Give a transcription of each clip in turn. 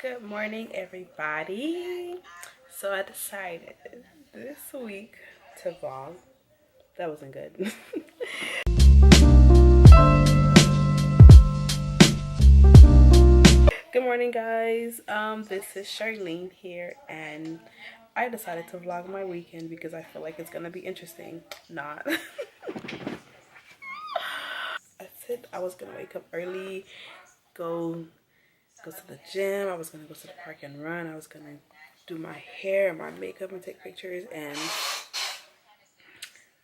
Good morning, everybody. So I decided this week to vlog. That wasn't good. Good morning, guys. This is Charlene here, and I decided to vlog my weekend because I feel like it's gonna be interesting. Not. I said I was gonna wake up early, go to the gym. I was gonna go to the park and run. I was gonna do my hair, my makeup, and take pictures, and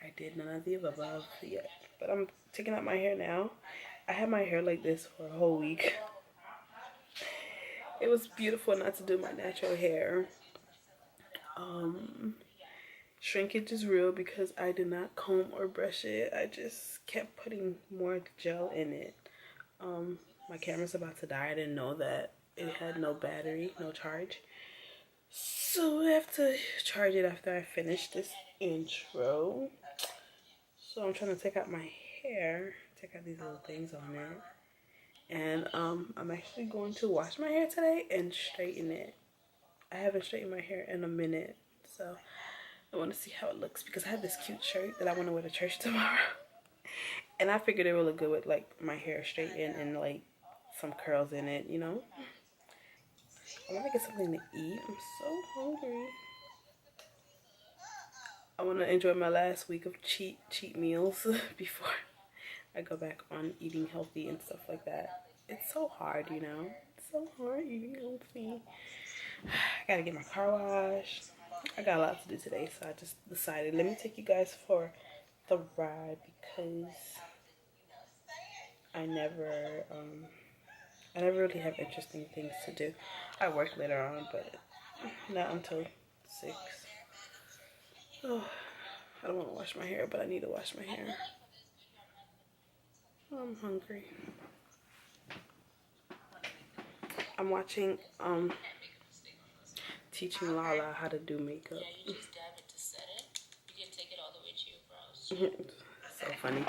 I did none of the above yet. But I'm taking out my hair now. I had my hair like this for a whole week. It was beautiful not to do my natural hair. Shrinkage is real because I did not comb or brush it. I just kept putting more gel in it. My camera's about to die. I didn't know that it had no battery, no charge. So I have to charge it after I finish this intro. So I'm trying to take out my hair, take out these little things on it. And I'm actually going to wash my hair today and straighten it. I haven't straightened my hair in a minute, so I want to see how it looks because I have this cute shirt that I want to wear to church tomorrow. And I figured it would look good with like my hair straightened and like some curls in it, you know. I want to get something to eat. I'm so hungry. I want to enjoy my last week of cheat meals before I go back on eating healthy and stuff like that. It's so hard, you know. It's so hard eating healthy. I gotta get my car washed. I got a lot to do today, so I just decided let me take you guys for the ride because I never really have interesting things to do. I work later on, but not until 6. Oh, I don't want to wash my hair, but I need to wash my hair. I'm hungry. I'm watching teaching Lala how to do makeup. Yeah, you just dab it to set it. You can take it all the way to your brows. So funny.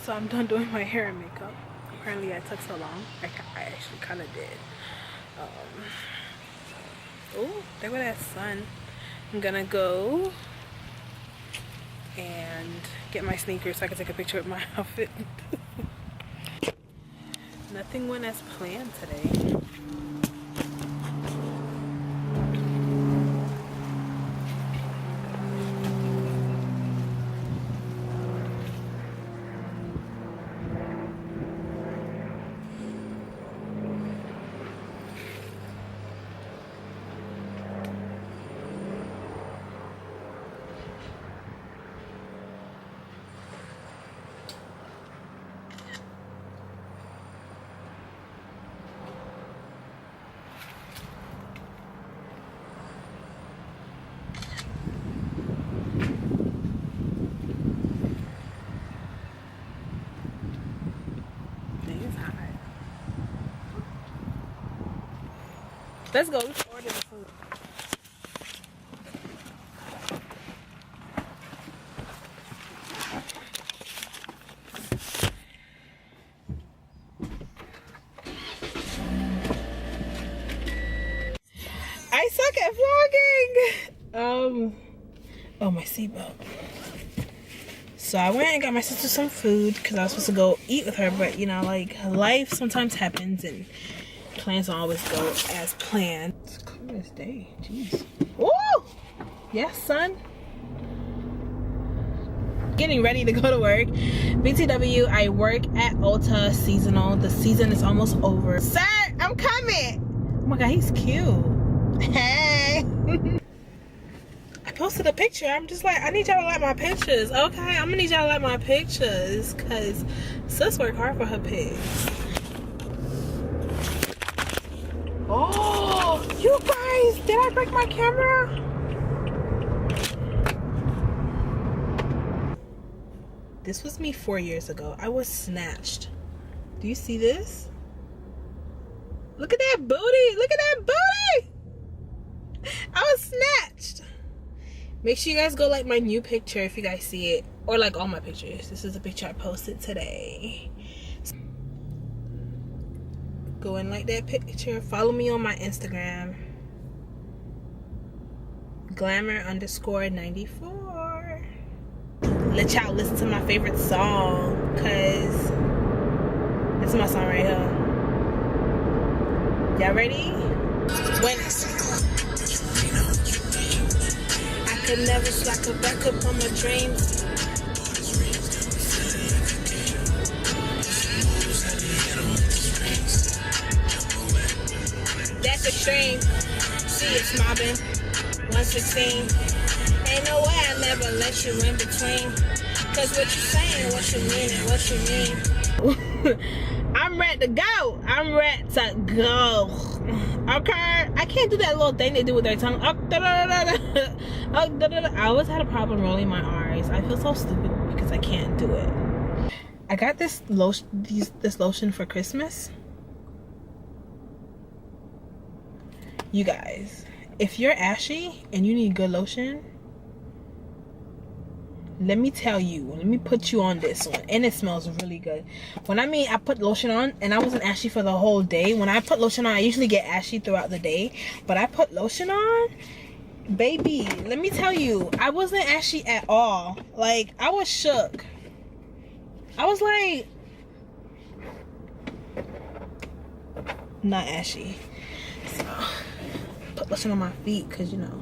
So I'm done doing my hair and makeup. Apparently I took so long. I actually kind of did. Oh, there go that sun. I'm gonna go and get my sneakers so I can take a picture of my outfit. Nothing went as planned today. Let's go. Let's order the food. I suck at vlogging. Oh, my seatbelt. So I went and got my sister some food because I was supposed to go eat with her, but you know, like life sometimes happens and plans don't always go as planned. It's clear as day. Jeez. Woo! Yes, son. Getting ready to go to work. BTW, I work at Ulta seasonal. The season is almost over. Sir, I'm coming. Oh my god, he's cute. Hey. I posted a picture. I'm just like, I need y'all to like my pictures. Okay, I'm gonna need y'all to like my pictures because sis work hard for her pics. Oh, you guys, did I break my camera? This was me 4 years ago. I was snatched. Do you see this? Look at that booty. Look at that booty. I was snatched. Make sure you guys go like my new picture if you guys see it. Or like all my pictures. This is a picture I posted today. Go and like that picture. Follow me on my Instagram. Glamour_94. Let y'all listen to my favorite song, cause this is my song right here. Y'all ready? When I could never slack a back up on my dreams. That's extreme. See it's mobbing. 116. Ain't no way I never let you in between. Cause what you saying, what you mean, and what you mean. I'm ready to go. I'm ready to go. Okay? I can't do that little thing they do with their tongue. I always had a problem rolling my R's. I feel so stupid because I can't do it. I got this lotion for Christmas. You guys, if you're ashy and you need good lotion, let me tell you, let me put you on this one. And it smells really good. When I put lotion on and I wasn't ashy for the whole day. When I put lotion on, I usually get ashy throughout the day. But I put lotion on, baby, let me tell you, I wasn't ashy at all. Like, I was shook. I was like, not ashy. So, put lotion on my feet because, you know,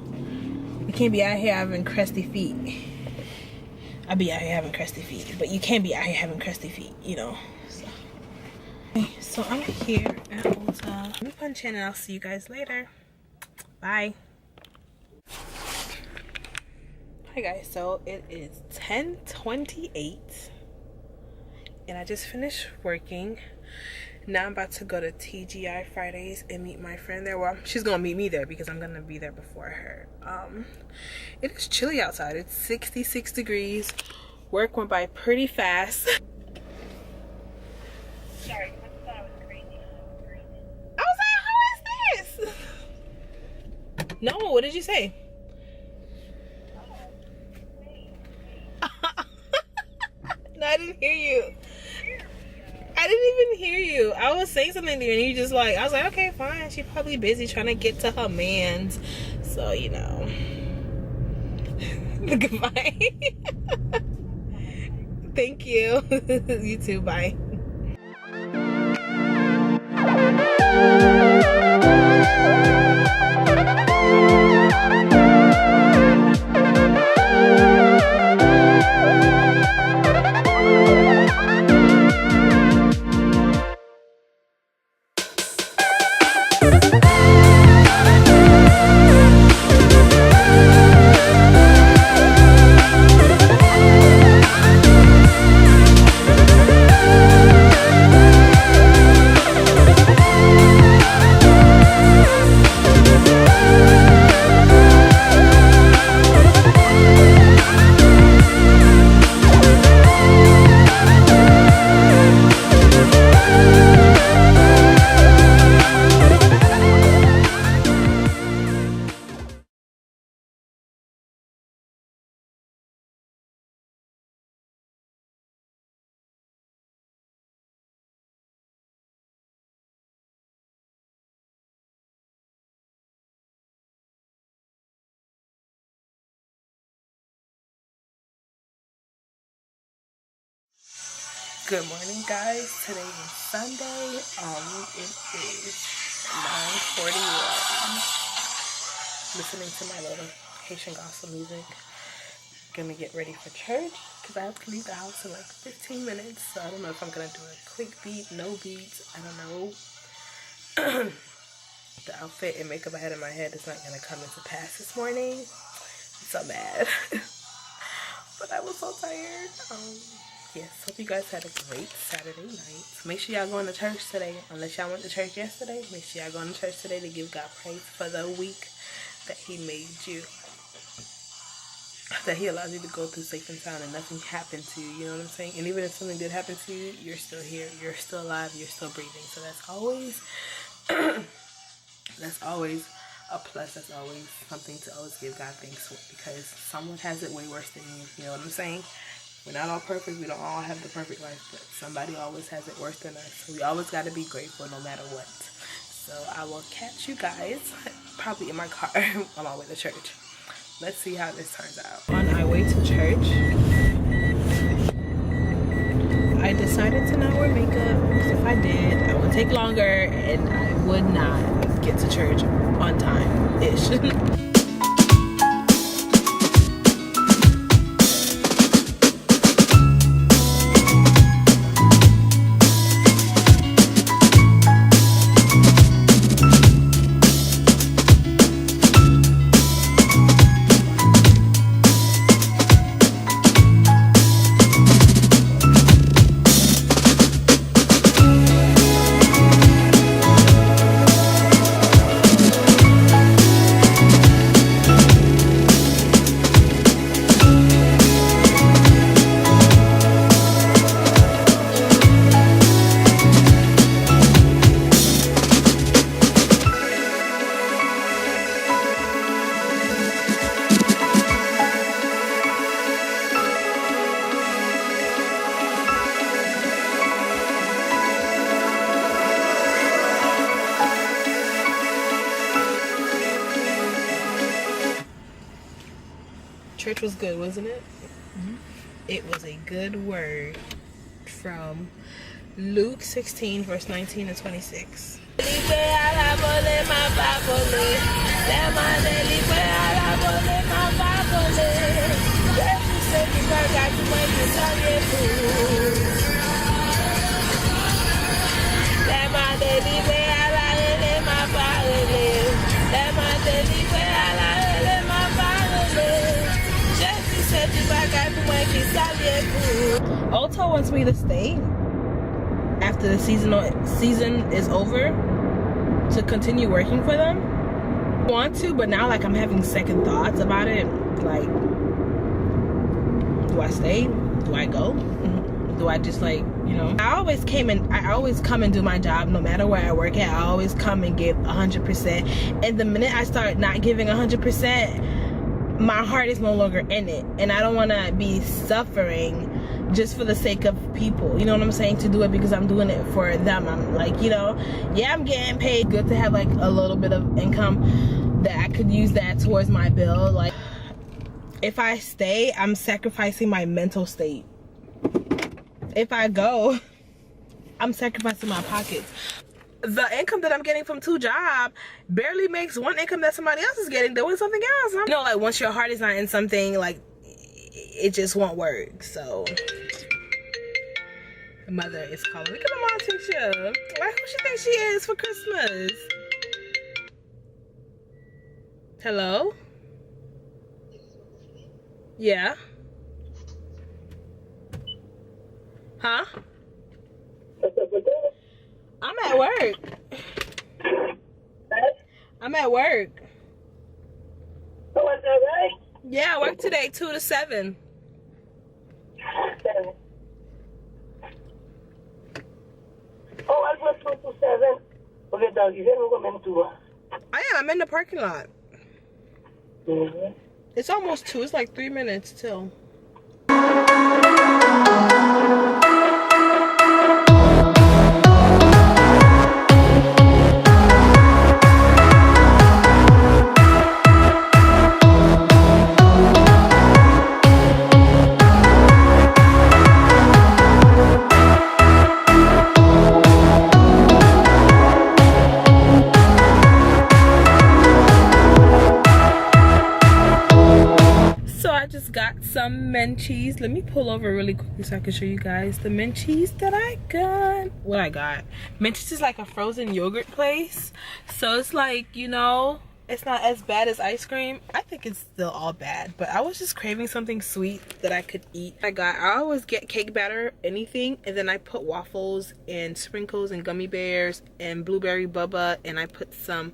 we can't be out here having crusty feet. I be out here having crusty feet, but you can't be out here having crusty feet, you know. So I'm here at Ulta. Let me punch in and I'll see you guys later. Bye. Hi guys, so it is 10:28 and I just finished working. Now I'm about to go to TGI Fridays and meet my friend there. Well, she's gonna meet me there because I'm gonna be there before her. It is chilly outside. It's 66 degrees. Work went by pretty fast. Sorry, I thought I was crazy. I was like, who is this? No, what did you say? No, I didn't hear you. I didn't even hear you. I was saying something to you and you just like, I was like, okay, fine. She's probably busy trying to get to her man's. So, you know. Goodbye. Thank you. You too. Bye. Good morning, guys. Today is Sunday. It is 9:41. Listening to my little Haitian gospel music. gonna get ready for church because I have to leave the house in like 15 minutes. So I don't know if I'm gonna do a quick beat, no beats. I don't know. The outfit and makeup I had in my head is not gonna come into pass this morning. I'm so mad. But I was so tired. Yes, hope you guys had a great Saturday night. Make sure y'all going to church today. Unless y'all went to church yesterday, make sure y'all going to church today to give God praise for the week that he made you. That he allows you to go through safe and sound and nothing happened to you. You know what I'm saying? And even if something did happen to you, you're still here. You're still alive. You're still breathing. So that's always, that's always a plus. That's always something to always give God thanks for, because someone has it way worse than you. You know what I'm saying? We're not all perfect. We don't all have the perfect life, but somebody always has it worse than us. So we always got to be grateful no matter what. So I will catch you guys probably in my car on my way to church. Let's see how this turns out. On our way to church, I decided to not wear makeup because if I did, it would take longer and I would not get to church on time-ish. Church was good, wasn't it? Mm-hmm. It was a good word from Luke 16, verse 19 and 26. Ulta wants me to stay after the season is over to continue working for them. I want to, but now like I'm having second thoughts about it. Like, do I stay? Do I go? Do I just like, you know? I always come and do my job no matter where I work at. I always come and give 100%. And the minute I start not giving 100%, my heart is no longer in it, and I don't want to be suffering just for the sake of people, you know what I'm saying, to do it because I'm doing it for them. I'm like, you know, yeah, I'm getting paid. Good to have like a little bit of income that I could use that towards my bill. Like, if I stay, I'm sacrificing my mental state. If I go, I'm sacrificing my pockets. The income that I'm getting from 2 jobs barely makes one income that somebody else is getting doing something else. You know, like once your heart is not in something, like it just won't work. So mother is calling. Look at my mom's picture. Like, who she think she is for Christmas? Hello? Yeah? Huh? I'm at work. I'm at work. Oh, is that right? Yeah, I work today 2 to 7. 7. Oh, I work 2 to 7. Okay, dog, you didn't come into I am. I'm in the parking lot. Mm-hmm. It's almost 2. It's like 3 minutes till. Menchie's. Let me pull over really quickly so I can show you guys the Menchie's that I got. What I got. Menchie's is like a frozen yogurt place. So it's like, you know, it's not as bad as ice cream. I think it's still all bad, but I was just craving something sweet that I could eat. I always get cake batter, anything, and then I put waffles and sprinkles and gummy bears and blueberry bubba, and I put some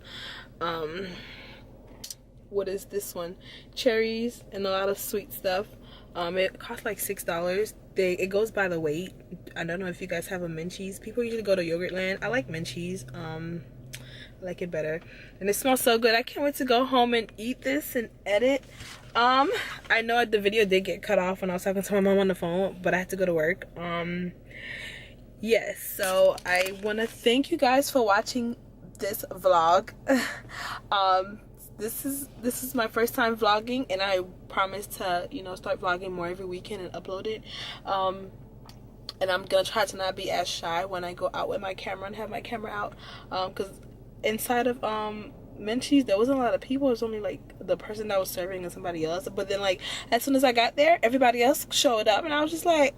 what is this one, cherries, and a lot of sweet stuff. It costs like $6. It goes by the weight. I don't know if you guys have a Menchie's. People usually go to Yogurtland. I like Menchie's. I like it better, and it smells so good. I can't wait to go home and eat this and edit. I know the video did get cut off when I was talking to my mom on the phone, but I had to go to work. Yes, so I want to thank you guys for watching this vlog. This is my first time vlogging, and I promise to, you know, start vlogging more every weekend and upload it. And I'm gonna try to not be as shy when I go out with my camera and have my camera out, because inside of Menchie's there wasn't a lot of people. It was only like the person that was serving and somebody else. But then, like, as soon as I got there, everybody else showed up, and I was just like,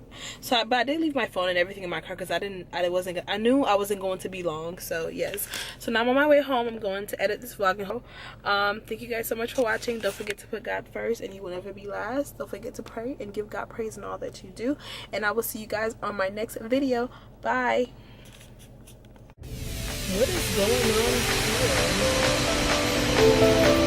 but I did leave my phone and everything in my car because I knew I wasn't going to be long. So yes, so now I'm on my way home. I'm going to edit this vlog. And thank you guys so much for watching. Don't forget to put God first, and you will never be last. Don't forget to pray and give God praise in all that you do, and I will see you guys on my next video. Bye. What is going on here?